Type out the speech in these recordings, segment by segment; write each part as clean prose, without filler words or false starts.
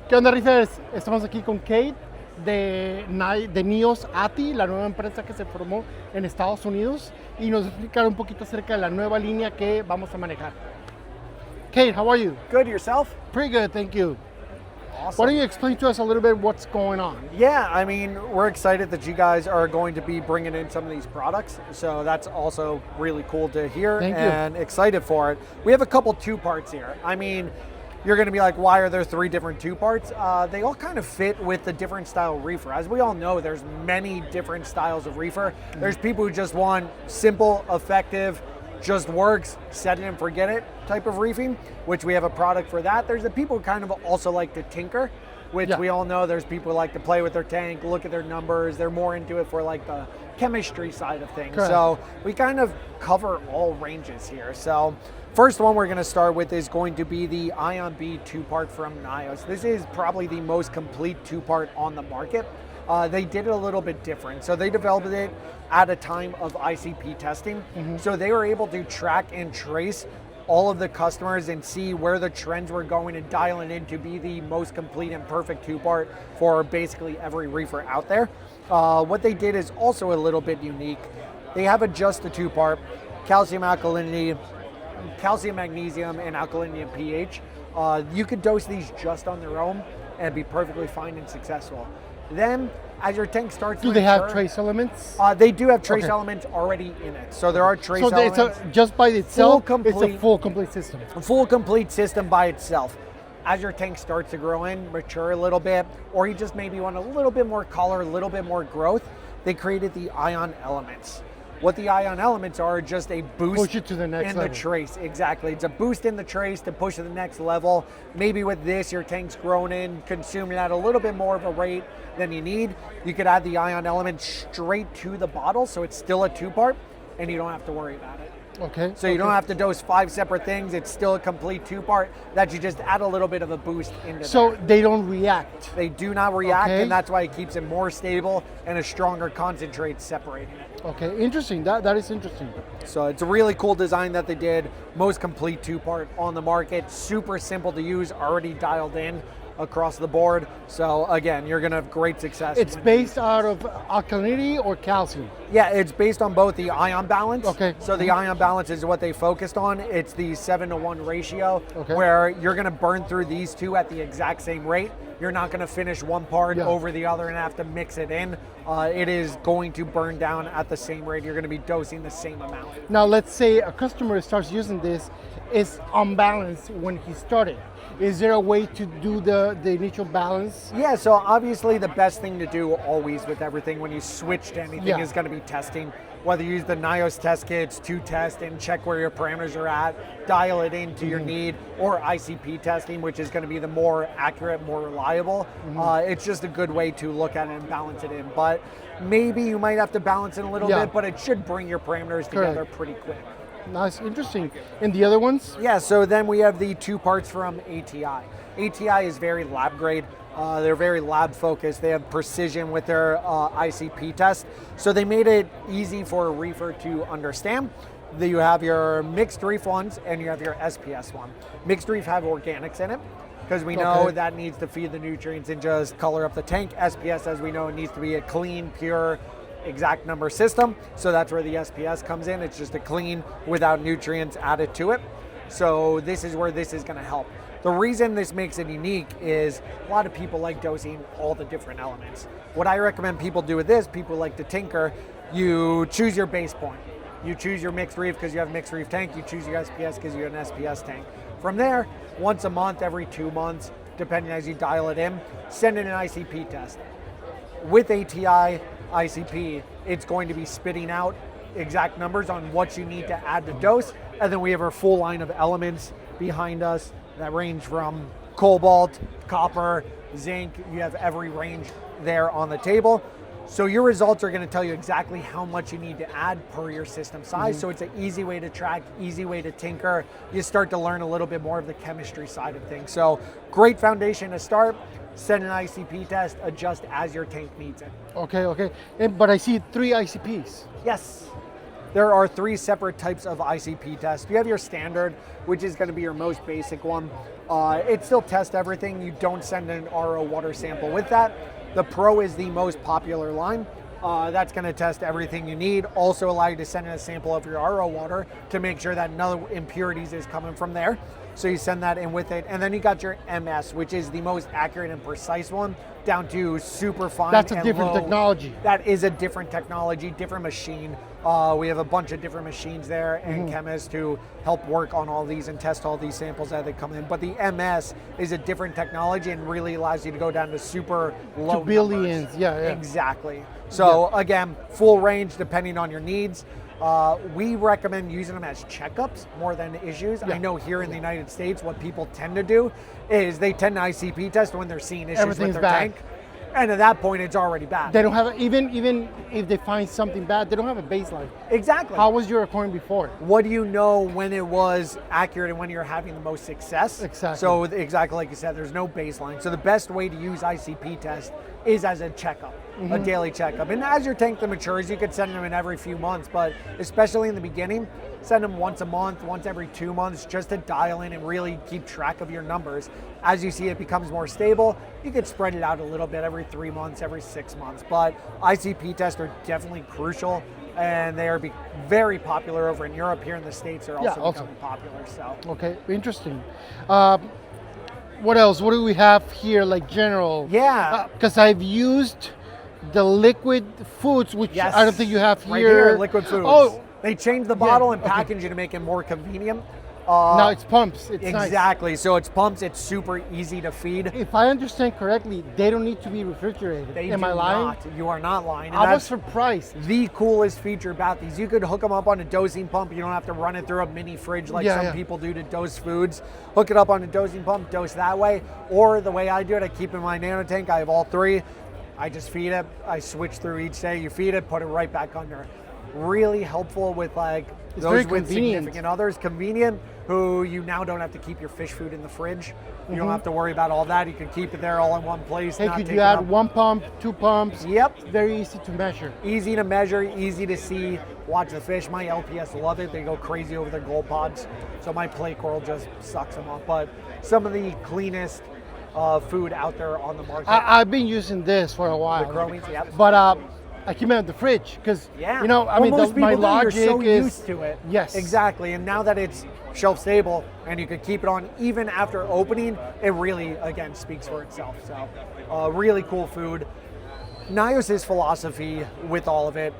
¿Qué onda, Reefers? Estamos aquí con Cade de NYOS ATI, la nueva empresa que se formó en Estados Unidos, y nos va a explicar un poquito acerca de la nueva línea que vamos a manejar. Cade, how are you? Good, yourself? Pretty good, thank you. Awesome. Why don't you explain to us a little bit what's going on? Yeah, I mean, we're excited that you guys are going to be bringing in some of these products. So that's also really cool to hear. Thank you. And excited for it. We have a couple two parts here. I mean, you're going to be like, why are there three different two parts? They all kind of fit with the different style reefer. As we all know, there's many different styles of reefer. Mm-hmm. There's people who just want simple, effective, just works, set it and forget it type of reefing, which we have a product for that. There's the people who kind of also like to tinker, which we all know there's people who like to play with their tank, look at their numbers. They're more into it for like the chemistry side of things. Correct. So we kind of cover all ranges here. So first one we're going to start with is going to be the Ion B two-part from NYOS. This is probably the most complete two-part on the market. They did it a little bit different. So they developed it at a time of ICP testing. Mm-hmm. So they were able to track and trace all of the customers and see where the trends were going and dial it in to be the most complete and perfect two-part for basically every reefer out there. What they did is also a little bit unique. They have a just the two-part, calcium alkalinity, calcium magnesium, and alkalinity and pH. You could dose these just on their own and be perfectly fine and successful. Then, as your tank starts to Do they have mature, trace elements? they do have trace elements already in it. So there are trace elements. So just by itself, it's a full complete system. A full complete system by itself. As your tank starts to grow in, mature a little bit, or you just maybe want a little bit more color, a little bit more growth, they created the ion elements. What the ion elements are just a boost push it to the next in level. The trace. Exactly. It's a boost in the trace to push to the next level. Maybe with this, your tank's grown in, consuming at a little bit more of a rate than you need. You could add the ion element straight to the bottle, so it's still a two-part, and you don't have to worry about it. Okay. So you don't have to dose 5 separate things. It's still a complete two-part that you just add a little bit of a boost into. So they don't react. They do not react, and that's why it keeps it more stable and a stronger concentrate separating it. Okay, interesting. That is interesting. So it's a really cool design that they did. Most complete two-part on the market. Super simple to use, already dialed in across the board. So again, you're gonna have great success. It's based out of alkalinity or calcium? Yeah, it's based on both the ion balance. Okay. So the ion balance is what they focused on. It's the 7-to-1 ratio, where you're gonna burn through these two at the exact same rate. You're not gonna finish one part over the other and have to mix it in. It is going to burn down at the same rate. You're gonna be dosing the same amount. Now let's say a customer starts using this, is unbalanced when he started. Is there a way to do the initial balance? Yeah, so obviously the best thing to do always with everything when you switch to anything is gonna be testing. Whether you use the NYOS test kits to test and check where your parameters are at, dial it into your need, or ICP testing, which is gonna be the more accurate, more reliable. It's just a good way to look at it and balance it in. But maybe you might have to balance it a little bit, but it should bring your parameters together pretty quick. Nice, interesting. And the other ones? Yeah, so then we have the two parts from ATI. ATI is very lab grade. They're very lab focused. They have precision with their ICP test. So they made it easy for a reefer to understand. You have your mixed reef ones and you have your SPS one. Mixed reef have organics in it because we know that needs to feed the nutrients and just color up the tank. SPS, as we know, it needs to be a clean, pure, exact number system. So that's where the SPS comes in. It's just a clean without nutrients added to it. So this is where this is going to help. The reason this makes it unique is a lot of people like dosing all the different elements. What I recommend people do with this, people like to tinker, you choose your base point. You choose your mixed reef because you have a mixed reef tank. You choose your SPS because you have an SPS tank. From there, once a month, every 2 months, depending as you dial it in, send in an ICP test. With ATI ICP, it's going to be spitting out exact numbers on what you need to add to dose. And then we have our full line of elements behind us that range from cobalt, copper, zinc. You have every range there on the table. So your results are going to tell you exactly how much you need to add per your system size. So it's an easy way to track, easy way to tinker. You start to learn a little bit more of the chemistry side of things. So great foundation to start. Send an ICP test, adjust as your tank needs it. Okay. But I see 3 ICPs. Yes. there are 3 separate types of ICP tests. You have your standard, which is going to be your most basic one. It still tests everything. You don't send an RO water sample with that. The Pro is the most popular line. That's going to test everything you need. Also allow you to send in a sample of your RO water to make sure that no impurities is coming from there. So you send that in with it. And then you got your MS, which is the most accurate and precise one, down to super fine. That's a and different low. technology. That is a different technology, different machine. We have a bunch of different machines there and chemists who help work on all these and test all these samples as they come in. But the MS is a different technology and really allows you to go down to super low To billions, numbers. yeah. Exactly. So again, full range depending on your needs. We recommend using them as checkups more than issues. I know here in the United States, what people tend to do is they tend to ICP test when they're seeing issues with their bad. tank. And at that point, it's already bad. They don't have, even if they find something bad, they don't have a baseline. Exactly. How was your recording before? What do you know when it was accurate and when you're having the most success? Exactly. So exactly like you said, there's no baseline. So the best way to use ICP test is as a checkup, a daily checkup. And as your tank matures, you could send them in every few months, but especially in the beginning, send them once a month, once every 2 months, just to dial in and really keep track of your numbers. As you see it becomes more stable, you could spread it out a little bit every 3 months, every 6 months. But ICP tests are definitely crucial, and they are very popular over in Europe. Here in the States, they're also becoming popular. So Okay, interesting. What else? What do we have here, like general? Yeah. Because I've used the liquid foods, which I don't think you have here. Right here, liquid foods. Oh, they changed the bottle and packaging to make it more convenient. now it's pumps. It's nice. Exactly. So it's pumps. It's super easy to feed. If I understand correctly, they don't need to be refrigerated. They Am do I lying? not. You are not lying. And I was that's surprised. the coolest feature about these. You could hook them up on a dosing pump. You don't have to run it through a mini fridge like some people do to dose foods. Hook it up on a dosing pump, dose that way. Or the way I do it, I keep in my nano tank. I have all 3. I just feed it. I switch through each day. You feed it, put it right back under. Really helpful with like those with significant others. Convenient, who you now don't have to keep your fish food in the fridge. You don't have to worry about all that. You can keep it there all in one place. Hey, could you add 1 pump, 2 pumps? Yep. Very easy to measure. Easy to measure, easy to see. Watch the fish. My LPS love it. They go crazy over their gold pods. So my plate coral just sucks them up. But some of the cleanest food out there on the market. I've been using this for a while. The chromies, yep. But I keep it in the fridge because, you know, I mean, most my people do. logic You're so is used to it. Yes. Exactly. And now that it's shelf stable and you can keep it on even after opening, it really, again, speaks for itself. So really cool food. NYOS's philosophy with all of it,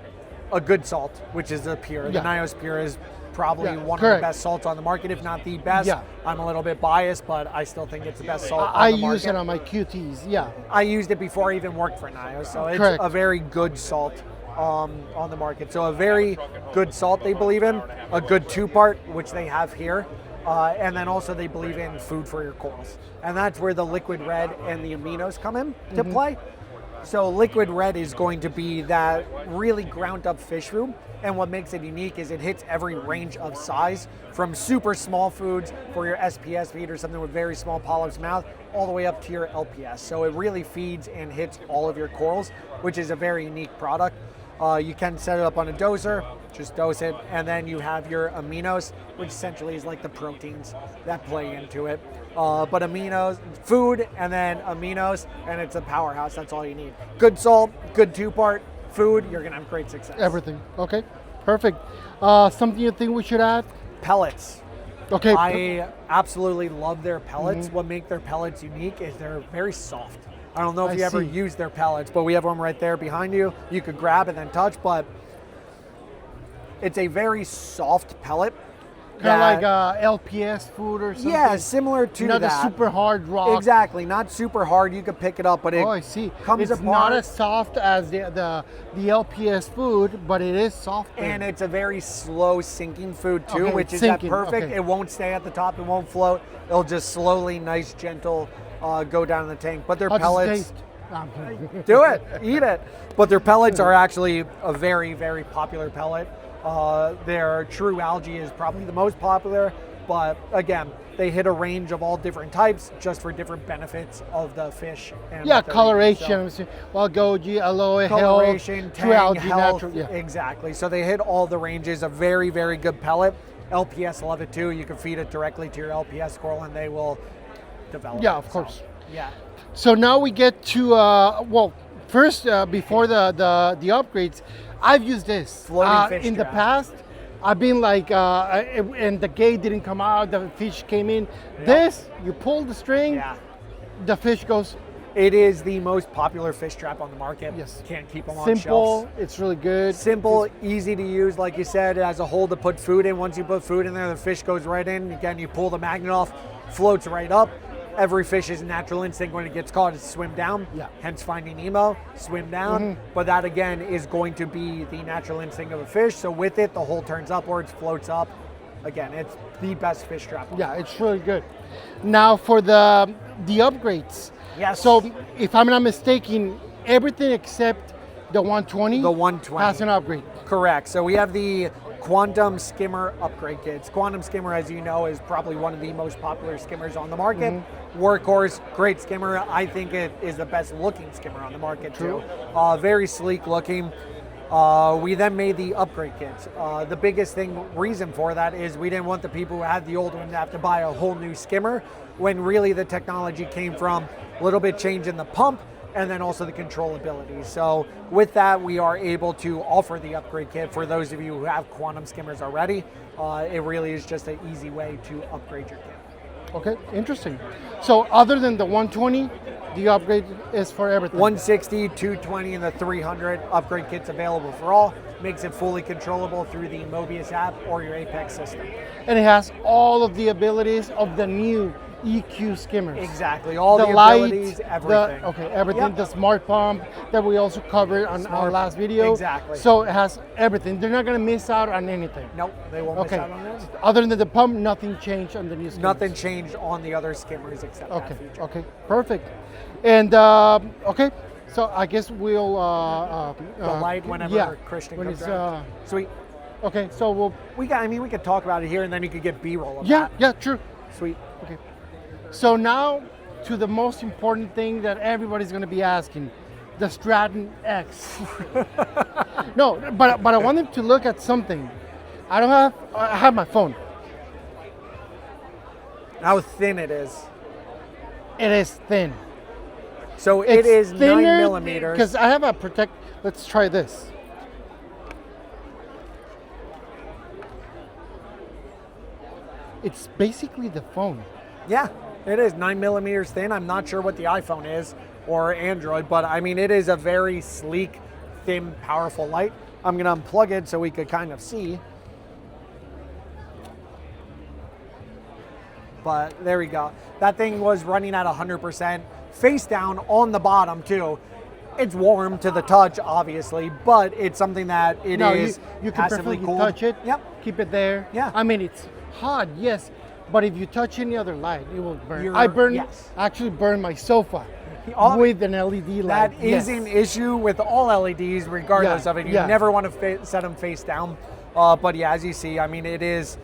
a good salt, which is the pure. The NYOS pure is probably one of the best salts on the market, if not the best. I'm a little bit biased, but I still think it's the best salt on the market. I use it on my QTs, I used it before I even worked for NYOS, so it's a very good salt on the market. So a very good salt they believe in, a good 2-part, which they have here, and then also they believe in food for your corals. And that's where the liquid red and the aminos come in to play. So liquid red is going to be that really ground up fish food. And what makes it unique is it hits every range of size, from super small foods for your SPS feed or something with very small polyps mouth, all the way up to your LPS. So it really feeds and hits all of your corals, which is a very unique product. You can set it up on a doser, just dose it, and then you have your aminos, which essentially is like the proteins that play into it. But aminos, food, and then aminos, and it's a powerhouse. That's all you need. Good salt, good 2-part food, you're gonna have great success. Everything. Okay, perfect. Something you think we should add? Pellets. Okay. I absolutely love their pellets. What makes their pellets unique is they're very soft. I don't know if you ever used their pellets, but we have one right there behind you. You could grab and then touch, but it's a very soft pellet. Kind of like LPS food or something? Yeah, similar to not that. Not a super hard rock. Exactly, not super hard. You could pick it up, but it I see. comes it's apart. Not as soft as the LPS food, but it is soft. And it's a very slow sinking food too, which is that perfect. It won't stay at the top. It won't float. It'll just slowly, nice, gentle go down in the tank. But their pellets. Do it, eat it. But their pellets are actually a very, very popular pellet. Their true algae is probably the most popular, but again, they hit a range of all different types just for different benefits of the fish. And Yeah, what they're coloration. eating. Well, goji, aloe, Coloration, health, tang, true algae, health, natural. Yeah. exactly. So they hit all the ranges. A very, very good pellet. LPS love it too. You can feed it directly to your LPS coral and they will develop. Yeah, of course. Yeah. So now we get to, well, first, before the upgrades, I've used this. Floating fish in the trap. past, I've been like, and the gate didn't come out, the fish came in. This, you pull the string, Yeah. the fish goes. It is the most popular fish trap on the market. Yes. Can't keep them on Simple, shelves. it's really good. Simple, easy to use. Like you said, it has a hole to put food in. Once you put food in there, the fish goes right in. Again, you pull the magnet off, floats right up. Every fish's natural instinct when it gets caught is to swim down. Yeah. Hence Finding Nemo, swim down. But that again is going to be the natural instinct of a fish. So with it, the hole turns upwards, floats up. Again, it's the best fish trap. Yeah, it's really good. Now for the upgrades. Yes. So if I'm not mistaken, everything except the 120, The 120. has an upgrade. Correct. So we have the Quantum Skimmer upgrade kits. Quantum Skimmer, as you know, is probably one of the most popular skimmers on the market. Workhorse, great skimmer. I think it is the best looking skimmer on the market too. Very sleek looking. We then made the upgrade kits. The biggest reason for that is we didn't want the people who had the old one to have to buy a whole new skimmer, when really the technology came from a little bit change in the pump and then also the controllability. So with that, we are able to offer the upgrade kit for those of you who have Quantum skimmers already. It really is just an easy way to upgrade your kit. Okay, interesting. So other than the 120, the upgrade is for everything. 160, 220, and the 300 upgrade kits available for all. Makes it fully controllable through the Mobius app or your Apex system. And it has all of the abilities of the new EQ skimmers. Exactly, all the light, abilities, everything. Everything. Yep. The smart pump that we also covered on our last video. Exactly. So it has everything. They're not going to miss out on anything. Nope, they won't Okay. miss out on this. Other than the pump, nothing changed on the new skimmers. Nothing changed on the other skimmers except Okay. that feature. Okay. Perfect. And okay. So I guess we'll The light whenever Christian when comes it's around. Sweet. okay. So we'll We could talk about it here and then you could get B-roll of yeah that. yeah true. Sweet. Okay. So now to the most important thing that everybody's going to be asking, the Straton X. No, but I want them to look at something. I have my phone. How thin it is. It is thin. So it is 9 millimeters. Because I have a protect. Let's try this. It's basically the phone. Yeah, it is 9 millimeters thin. I'm not sure what the iPhone is or Android, but I mean, it is a very sleek, thin, powerful light. I'm gonna unplug it so we could kind of see. But there we go. That thing was running at 100%, face down on the bottom too. It's warm to the touch, obviously, but it's something that it is you can passively perfectly cooled. touch it. Yep. Keep it there. Yeah. I mean, it's hot, yes, but if you touch any other light, it will burn. Yes. Actually burned my sofa Oh, with an LED light. That is an issue with all LEDs, regardless Yeah, of it. You yeah. never want to set them face down. But yeah, as you see, I mean, it is,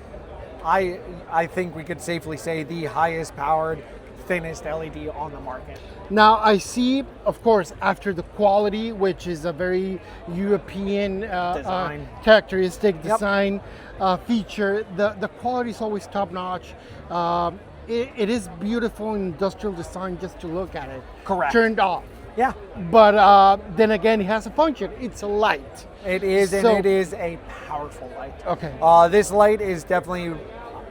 I think we could safely say the highest powered, thinnest LED on the market. Now I see, of course, after the quality, which is a very European Design. characteristic Yep. design feature, the quality is always top notch. It is beautiful industrial design just to look at it. Correct. Turned off. Yeah, But then again, it has a function. It's a light. it is, and So- it is a powerful light. Okay. This light is definitely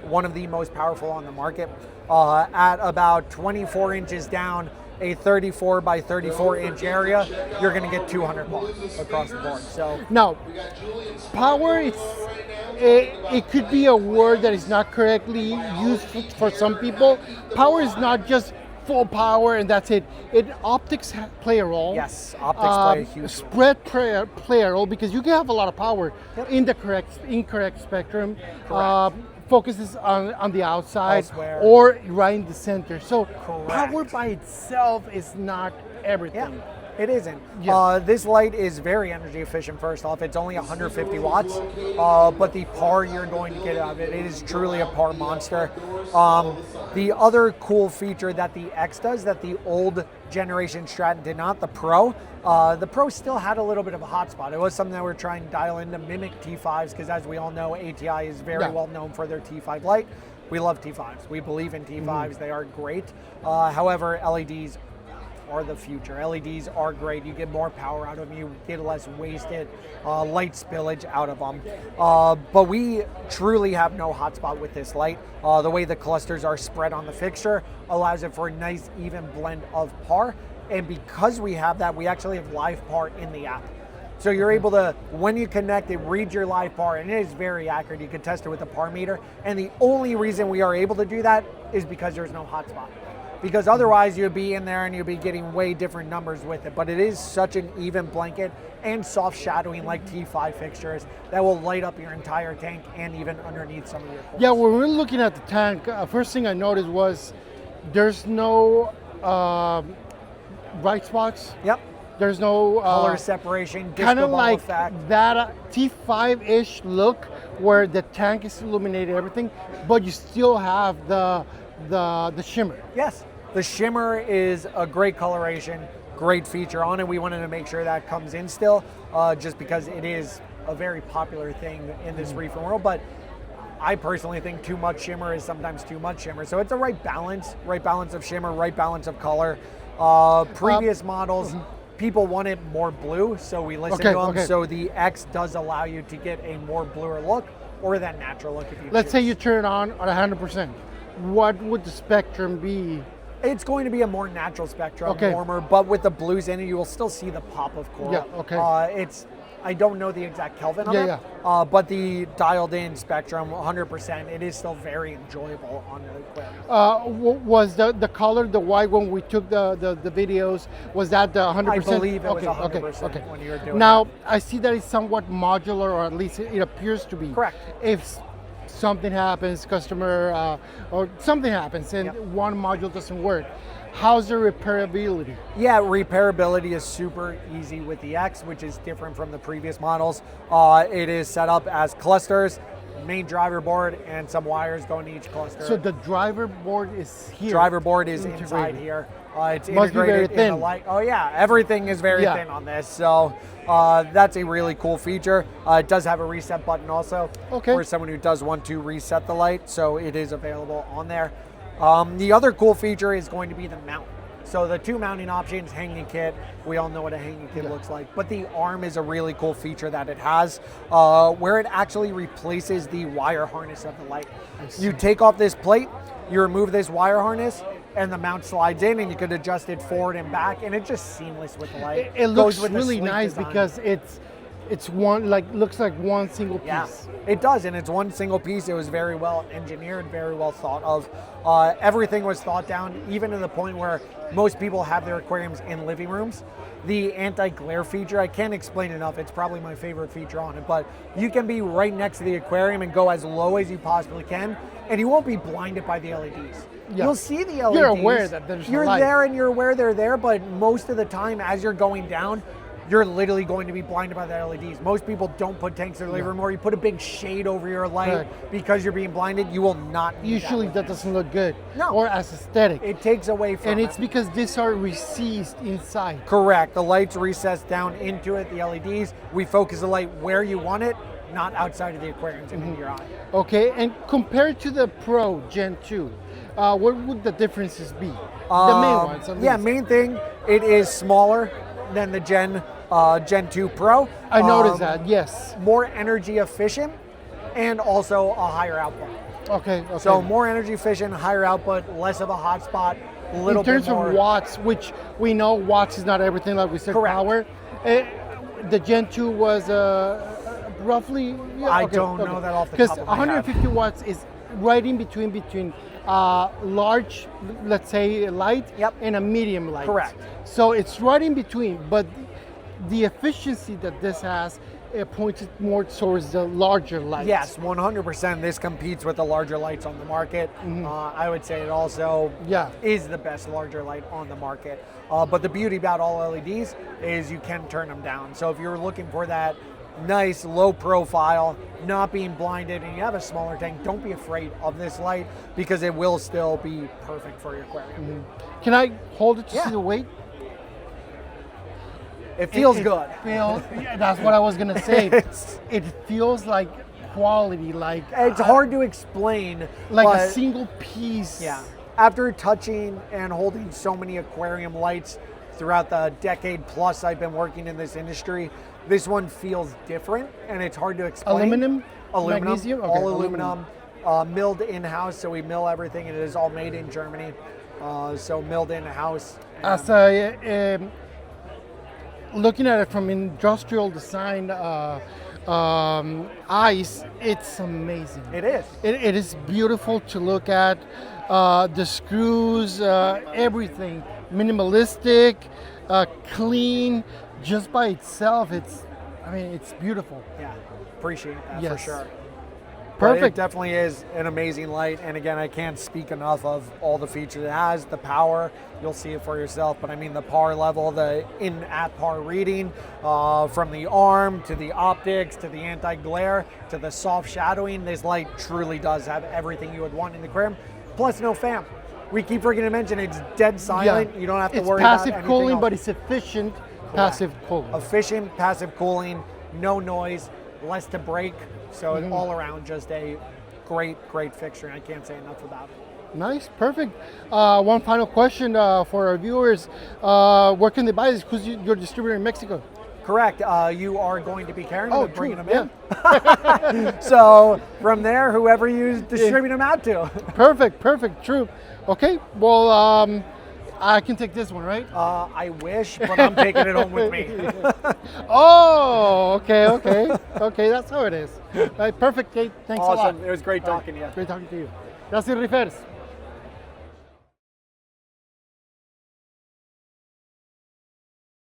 one of the most powerful on the market. At about 24 inches down, a 34 by 34 inch area, you're going to get 200 watts across the board. So Now, power, it could be a word that is not correctly used for some people. Power is not just full power and that's it. Optics play a role. yes, optics play a huge role. Spread play a role because you can have a lot of power in the incorrect spectrum. Focuses on the outside Elsewhere. or right in the center. So Correct. power by itself is not everything. It isn't. Yeah. This light is very energy efficient, first off. It's only 150 watts, but the par you're going to get out of it, it is truly a par monster. The other cool feature that the X does that the old generation Straton did not, the Pro still had a little bit of a hotspot. It was something that we're trying to dial in to mimic T5s, because as we all know, ATI is very well known for their T5 light. We love T5s. We believe in T5s. They are great. However, LEDs are the future. LEDs are great. You get more power out of them. You get less wasted light spillage out of them. But we truly have no hotspot with this light. The way the clusters are spread on the fixture allows it for a nice even blend of par. And because we have that, we actually have live par in the app. So you're able to, when you connect, it reads your live par, and it is very accurate. You can test it with a par meter. And the only reason we are able to do that is because there's no hotspot. Because otherwise you'd be in there and you'd be getting way different numbers with it. But it is such an even blanket and soft shadowing like T5 fixtures that will light up your entire tank and even underneath some of your poles. Yeah, when we're looking at the tank, first thing I noticed was there's no bright spots. Yep. There's no color separation, kind of like effect. That T5-ish look where the tank is illuminated, everything, but you still have the shimmer. Yes, the shimmer is a great coloration, great feature on it. We wanted to make sure that comes in still, just because it is a very popular thing in this reefer world. But I personally think too much shimmer is sometimes too much shimmer. So it's a right balance of shimmer, right balance of color. Previous models, people wanted more blue, so we listened to them. So the X does allow you to get a more bluer look or that natural look if you Let's choose. say you turn it on at 100%. What would the spectrum be? It's going to be a more natural spectrum, warmer, but with the blues in it, you will still see the pop of coral. Yeah, I don't know the exact Kelvin of it, but the dialed in spectrum, 100%, it is still very enjoyable on the aquarium. Was the color, the white when we took the videos, was that the 100%? I believe it was 100% when you were doing Now, that. I see that it's somewhat modular, or at least it appears to be. Correct. If something happens, customer, or something happens and one module doesn't work, how's the repairability? Yeah, repairability is super easy with the X, which is different from the previous models. It is set up as clusters, main driver board, and some wires going to each cluster. So the driver board is here? Driver board is inside here. It's Must integrated be very thin. in the light. Oh yeah, everything is very thin on this. So that's a really cool feature. It does have a reset button also for someone who does want to reset the light. So it is available on there. The other cool feature is going to be the mount. So the two mounting options, hanging kit, we all know what a hanging kit looks like, but the arm is a really cool feature that it has, where it actually replaces the wire harness of the light. You take off this plate, you remove this wire harness, and the mount slides in, and you could adjust it forward and back, and it's just seamless with the light. It looks really nice because it's one, looks like one single piece. Yeah, it does, and it's one single piece. It was very well engineered, very well thought of. Everything was thought down, even to the point where most people have their aquariums in living rooms. The anti-glare feature, I can't explain enough. It's probably my favorite feature on it, but you can be right next to the aquarium and go as low as you possibly can, and you won't be blinded by the LEDs. Yeah. You'll see the LEDs. You're aware that there's You're light. there and you're aware they're there, but most of the time as you're going down, you're literally going to be blinded by the LEDs. Most people don't put tanks in their living room, or you put a big shade over your light because you're being blinded. You will not need Usually that doesn't look good. No. Or as aesthetic. It takes away from And it's because these are recessed inside. Correct. The light's recessed down into it, the LEDs. We focus the light where you want it, not outside of the aquariums and in your eye. Okay, and compared to the Pro Gen 2, what would the differences be? The main ones, at least. Yeah, main thing, it is smaller than the Gen 2 Pro. I noticed that, yes. More energy efficient and also a higher output. Okay. So more energy efficient, higher output, less of a hot spot, a little bit more. In terms of watts, which we know watts is not everything, like we said, power. The Gen 2 was roughly... I don't know that off the top of my head. Because 150 watts is right in between large, let's say, light and a medium light. Correct. So it's right in between, but the efficiency that this has pointed more towards the larger lights. Yes, 100%. This competes with the larger lights on the market. I would say it also is the best larger light on the market. But the beauty about all LEDs is you can turn them down. So if you're looking for that nice low profile, not being blinded, and you have a smaller tank, don't be afraid of this light because it will still be perfect for your aquarium. Can I hold it to see the weight? It feels good. That's what I was gonna say. It feels like quality, like it's hard to explain. Like a single piece. Yeah. After touching and holding so many aquarium lights throughout the decade plus I've been working in this industry, this one feels different, and it's hard to explain. Aluminum, magnesium, okay, all aluminum, milled in-house. So we mill everything, and it is all made in Germany. So milled in-house. As a looking at it from industrial design eyes, it's amazing. It is. It is beautiful to look at. The screws, everything, minimalistic, clean. Just by itself, it's beautiful. Yeah, appreciate that for sure. Perfect. But it definitely is an amazing light, and again, I can't speak enough of all the features it has. The power, you'll see it for yourself, but I mean the par level, the in-at par reading, from the arm to the optics to the anti-glare to the soft shadowing, this light truly does have everything you would want in the aquarium, plus no fan. We keep forgetting to mention it's dead silent. You don't have to worry about anything. It's passive cooling, else. but it's efficient passive cooling. Efficient passive cooling, no noise, less to break. So all around, just a great fixture. And I can't say enough about it. Nice, perfect. One final question for our viewers: where can they buy this? Who's your distributor in Mexico? Correct. You are going to be carrying them and bringing them in. So from there, whoever you distribute them out to. Perfect. True. Okay. Well, I can take this one, right? I wish, but I'm taking it home with me. Oh, okay. That's how it is. Right, perfect, Cade. Thanks a lot. Awesome. It was great talking to you. Great talking to you. Gracias, Reefers.